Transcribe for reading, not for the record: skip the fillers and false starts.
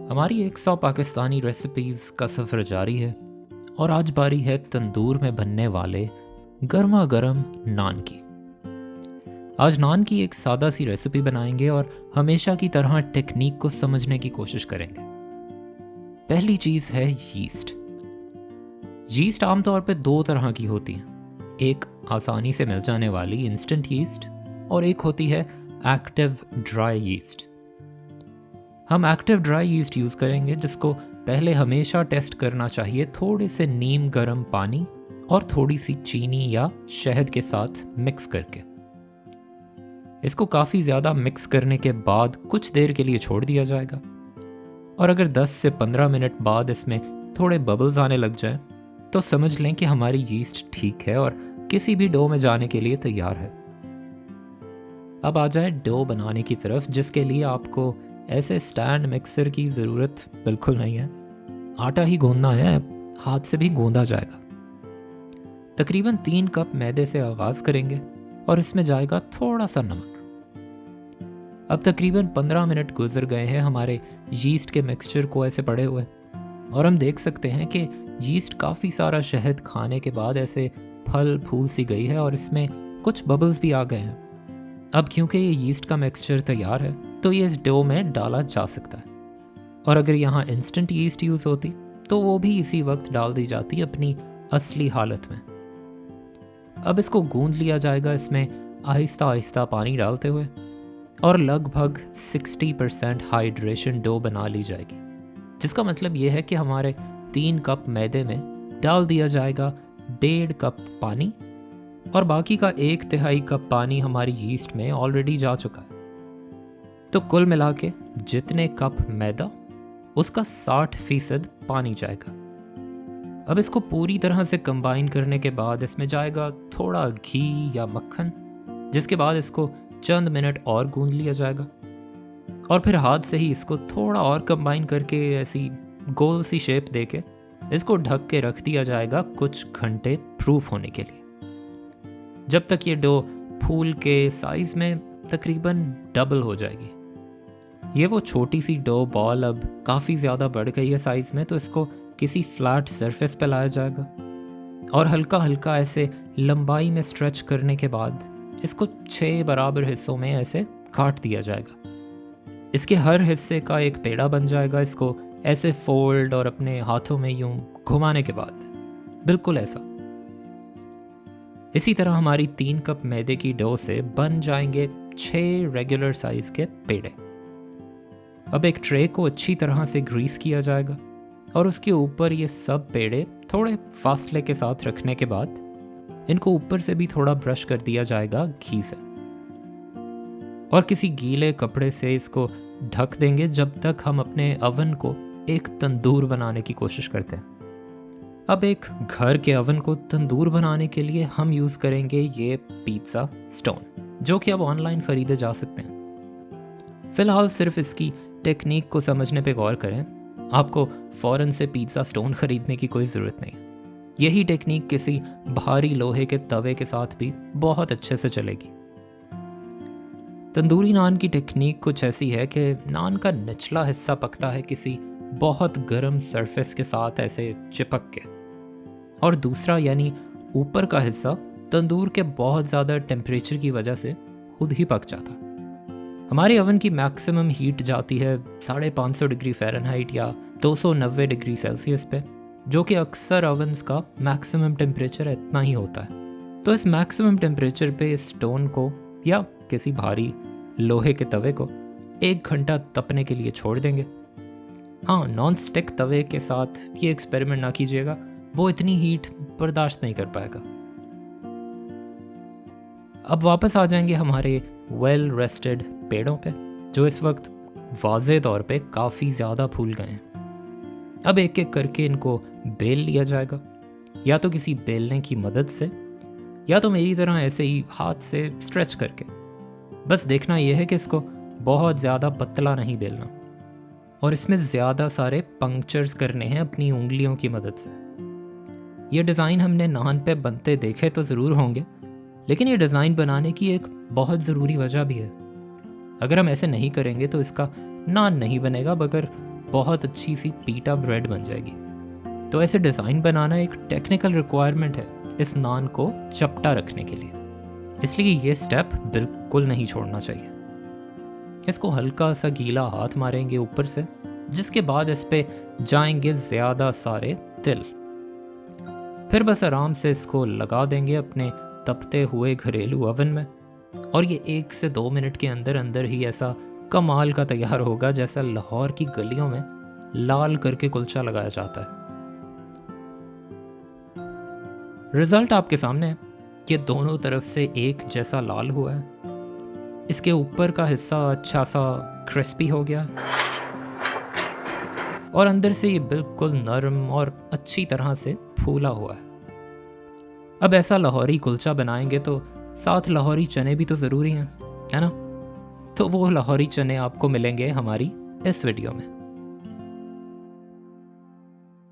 हमारी 100 पाकिस्तानी रेसिपीज़ का सफ़र जारी है और आज बारी है तंदूर में बनने वाले गर्मा गर्म नान की। आज नान की एक सादा सी रेसिपी बनाएंगे और हमेशा की तरह टेक्निक को समझने की कोशिश करेंगे। पहली चीज़ है यीस्ट। यीस्ट आमतौर पर दो तरह की होती हैं, एक आसानी से मिल जाने वाली इंस्टेंट यीस्ट और एक होती है एक्टिव ड्राई यीस्ट। हम एक्टिव ड्राई यीस्ट यूज़ करेंगे, जिसको पहले हमेशा टेस्ट करना चाहिए थोड़े से नीम गर्म पानी और थोड़ी सी चीनी या शहद के साथ मिक्स करके। इसको काफ़ी ज़्यादा मिक्स करने के बाद कुछ देर के लिए छोड़ दिया जाएगा और अगर 10 से 15 मिनट बाद इसमें थोड़े बबल्स आने लग जाएं, तो समझ लें कि हमारी यीस्ट ठीक है और किसी भी डो में जाने के लिए तैयार है। अब आ जाए डो बनाने की तरफ, जिसके लिए आपको ऐसे स्टैंड मिक्सर की ज़रूरत बिल्कुल नहीं है। आटा ही गूंदना है, हाथ से भी गूंदा जाएगा। तकरीबन 3 कप मैदे से आगाज़ करेंगे और इसमें जाएगा थोड़ा सा नमक। अब तकरीबन 15 मिनट गुजर गए हैं हमारे यीस्ट के मिक्सचर को ऐसे पड़े हुए और हम देख सकते हैं कि यीस्ट काफ़ी सारा शहद खाने के बाद ऐसे फल फूल सी गई है और इसमें कुछ बबल्स भी आ गए हैं। अब क्योंकि ये यीस्ट का मिक्सचर तैयार है, तो ये इस डो में डाला जा सकता है और अगर यहाँ इंस्टेंट यीस्ट यूज़ होती तो वो भी इसी वक्त डाल दी जाती अपनी असली हालत में। अब इसको गूंद लिया जाएगा इसमें आहिस्ता आहिस्ता पानी डालते हुए और लगभग 60% हाइड्रेशन डो बना ली जाएगी, जिसका मतलब ये है कि हमारे 3 कप मैदे में डाल दिया जाएगा 1.5 कप पानी और बाकी का 1/3 कप पानी हमारी यीस्ट में ऑलरेडी जा चुका है। तो कुल मिला के जितने कप मैदा, उसका 60% पानी जाएगा। अब इसको पूरी तरह से कंबाइन करने के बाद इसमें जाएगा थोड़ा घी या मक्खन, जिसके बाद इसको चंद मिनट और गूंद लिया जाएगा और फिर हाथ से ही इसको थोड़ा और कंबाइन करके ऐसी गोल सी शेप देके इसको ढक के रख दिया जाएगा कुछ घंटे प्रूफ होने के लिए, जब तक ये डो फूल के साइज में तकरीबन डबल हो जाएगी। ये वो छोटी सी डो बॉल अब काफ़ी ज़्यादा बढ़ गई है साइज़ में, तो इसको किसी फ्लैट सरफेस पे लाया जाएगा और हल्का हल्का ऐसे लंबाई में स्ट्रेच करने के बाद इसको 6 बराबर हिस्सों में ऐसे काट दिया जाएगा। इसके हर हिस्से का एक पेड़ा बन जाएगा। इसको ऐसे फोल्ड और अपने हाथों में यूं घुमाने के बाद बिल्कुल ऐसा। इसी तरह हमारी 3 कप मैदे की डो से बन जाएंगे 6 रेगुलर साइज के पेड़े। अब एक ट्रे को अच्छी तरह से ग्रीस किया जाएगा और उसके ऊपर ये सब पेड़े थोड़े फासले के साथ रखने के बाद इनको ऊपर से भी थोड़ा ब्रश कर दिया जाएगा घी से और किसी गीले कपड़े से इसको ढक देंगे जब तक हम अपने अवन को एक तंदूर बनाने की कोशिश करते हैं। अब एक घर के अवन को तंदूर बनाने के लिए हम यूज़ करेंगे ये पिज़्ज़ा स्टोन, जो कि अब ऑनलाइन ख़रीदे जा सकते हैं। फ़िलहाल सिर्फ इसकी टेक्निक को समझने पे गौर करें, आपको फ़ौरन से पिज़्ज़ा स्टोन ख़रीदने की कोई ज़रूरत नहीं। यही टेक्निक किसी भारी लोहे के तवे के साथ भी बहुत अच्छे से चलेगी। तंदूरी नान की टेक्निक कुछ ऐसी है कि नान का निचला हिस्सा पकता है किसी बहुत गर्म सरफेस के साथ ऐसे चिपक के, और दूसरा यानी ऊपर का हिस्सा तंदूर के बहुत ज़्यादा टेम्परेचर की वजह से खुद ही पक जाता। हमारे अवन की मैक्सिमम हीट जाती है 550 डिग्री फ़ारेनहाइट या 290 डिग्री सेल्सियस पे, जो कि अक्सर अवन्स का मैक्सिमम टेम्परेचर इतना ही होता है। तो इस मैक्सिमम टेम्परेचर पे इस स्टोन को या किसी भारी लोहे के तवे को 1 घंटा तपने के लिए छोड़ देंगे। हाँ, नॉन स्टिक तवे के साथ ये एक्सपेरिमेंट ना कीजिएगा, वो इतनी हीट बर्दाश्त नहीं कर पाएगा। अब वापस आ जाएंगे हमारे वेल रेस्टेड पेड़ों पे, जो इस वक्त वाज़े तौर पे काफ़ी ज़्यादा फूल गए हैं। अब एक एक करके इनको बेल लिया जाएगा, या तो किसी बेलने की मदद से या तो मेरी तरह ऐसे ही हाथ से स्ट्रेच करके। बस देखना यह है कि इसको बहुत ज़्यादा पतला नहीं बेलना और इसमें ज़्यादा सारे पंक्चर्स करने हैं अपनी उंगलियों की मदद से। ये डिज़ाइन हमने नान पे बनते देखे तो ज़रूर होंगे, लेकिन ये डिज़ाइन बनाने की एक बहुत ज़रूरी वजह भी है। अगर हम ऐसे नहीं करेंगे तो इसका नान नहीं बनेगा, मगर बहुत अच्छी सी पीटा ब्रेड बन जाएगी। तो ऐसे डिज़ाइन बनाना एक टेक्निकल रिक्वायरमेंट है इस नान को चपटा रखने के लिए, इसलिए ये स्टेप बिल्कुल नहीं छोड़ना चाहिए। इसको हल्का सा गीला हाथ मारेंगे ऊपर से, जिसके बाद इस पे जाएंगे ज़्यादा सारे तिल। फिर बस आराम से इसको लगा देंगे अपने तपते हुए घरेलू ओवन में, और ये 1 से 2 मिनट के अंदर अंदर ही ऐसा कमाल का तैयार होगा जैसा लाहौर की गलियों में लाल करके कुलचा लगाया जाता है। रिजल्ट आपके सामने है। ये दोनों तरफ से एक जैसा लाल हुआ है। इसके ऊपर का हिस्सा अच्छा सा क्रिस्पी हो गया और अंदर से ये बिल्कुल नरम और अच्छी तरह से फूला हुआ है। अब ऐसा लाहौरी कुलचा बनाएंगे तो साथ लाहौरी चने भी तो ज़रूरी हैं, है ना? तो वो लाहौरी चने आपको मिलेंगे हमारी इस वीडियो में।